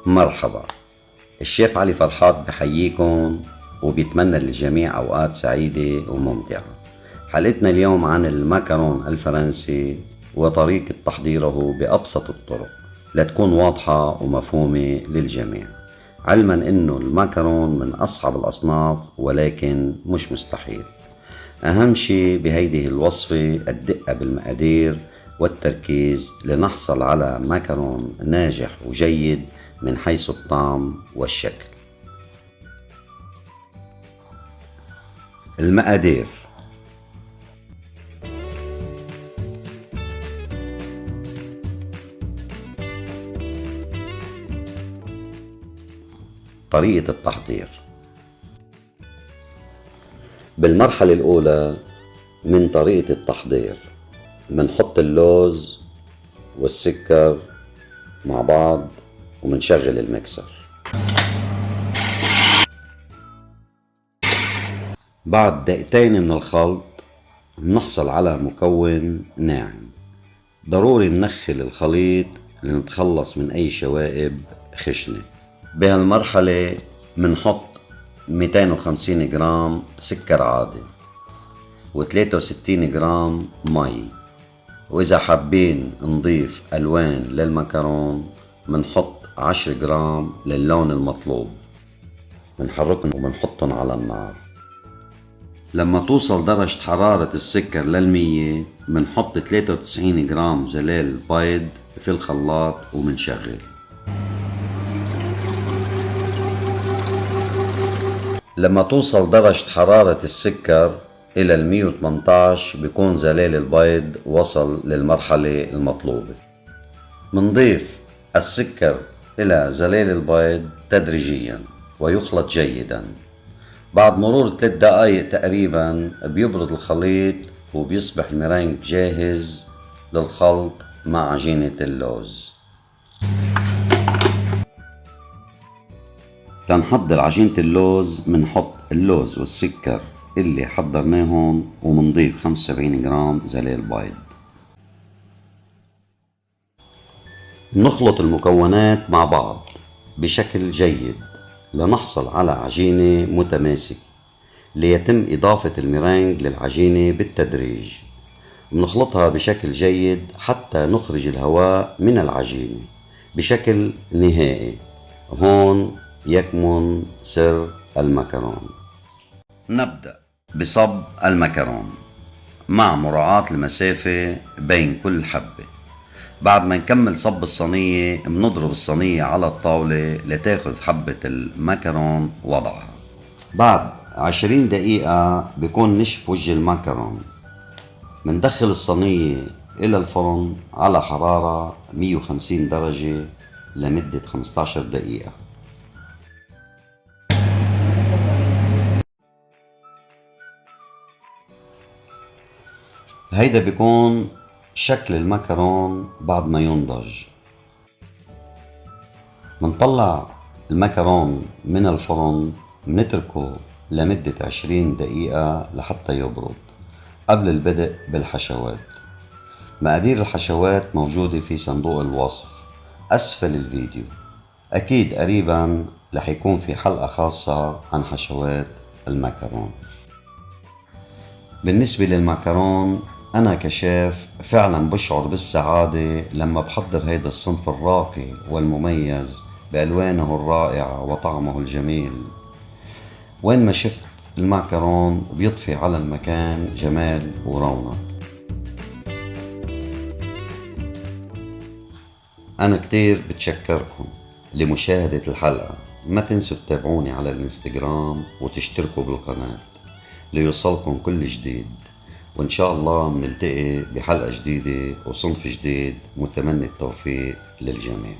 مرحبا، الشيف علي فرحات بحييكم وبيتمنى للجميع أوقات سعيدة وممتعة. حلقتنا اليوم عن الماكارون الفرنسي وطريقة تحضيره بأبسط الطرق لتكون واضحة ومفهومة للجميع، علما أنه الماكارون من أصعب الأصناف ولكن مش مستحيل. أهم شي بهيدي الوصفة الدقة بالمقادير والتركيز لنحصل على ماكارون ناجح وجيد من حيث الطعم والشكل. المقادير: طريقة التحضير: بالمرحلة الأولى من طريقة التحضير منحط اللوز والسكر مع بعض ومنشغل المكسر. بعد دقيقتين من الخلط بنحصل على مكون ناعم. ضروري ننخل الخليط لنتخلص من أي شوائب خشنة. بهالمرحلة منحط 250 جرام سكر عادي و63 جرام مي، وإذا حابين نضيف ألوان للمكرون منحط 10 جرام للون المطلوب. منحركهم ومنحطهم على النار. لما توصل درجة حرارة السكر لل100 منحط 93 جرام زلال بيض في الخلاط ومنشغل. لما توصل درجة حرارة السكر إلى 118 بيكون زلال البيض وصل للمرحلة المطلوبة. منضيف السكر إلى زلال البيض تدريجيا ويخلط جيدا. بعد مرور 3 دقائق تقريبا بيبرد الخليط وبيصبح المرنج جاهز للخلط مع عجينة اللوز. لنحضر عجينة اللوز منحط اللوز والسكر اللي حضرناهم ومنضيف 75 جرام زلال بيض. نخلط المكونات مع بعض بشكل جيد لنحصل على عجينة متماسكة. ليتم إضافة المرنج للعجينة بالتدريج. بنخلطها بشكل جيد حتى نخرج الهواء من العجينة بشكل نهائي. هون يكمن سر المكرون. نبدأ بصب المكرون مع مراعاة المسافة بين كل حبة. بعد ما نكمل صب الصينية بنضرب الصينية على الطاولة لتاخذ حبة المكرون وضعها. بعد 20 دقيقة بيكون نشف وجه المكرون. مندخل الصينية إلى الفرن على حرارة 150 درجة لمدة 15 دقيقة. هيدا بيكون شكل المكرون بعد ما ينضج. منطلع المكرون من الفرن منتركه لمدة 20 دقيقة لحتى يبرد قبل البدء بالحشوات. مقادير الحشوات موجودة في صندوق الوصف أسفل الفيديو. أكيد قريبا رح يكون في حلقة خاصة عن حشوات المكرون. بالنسبة للمكرون أنا كشيف فعلا بشعر بالسعادة لما بحضر هيدا الصنف الراقي والمميز بألوانه الرائعة وطعمه الجميل. وين ما شفت المعكرون بيضفي على المكان جمال ورونق. أنا كتير بتشكركم لمشاهدة الحلقة. ما تنسوا تتابعوني على الانستغرام وتشتركوا بالقناة ليوصلكم كل جديد. وإن شاء الله منلتقي بحلقة جديدة وصنف جديد. متمني التوفيق للجميع.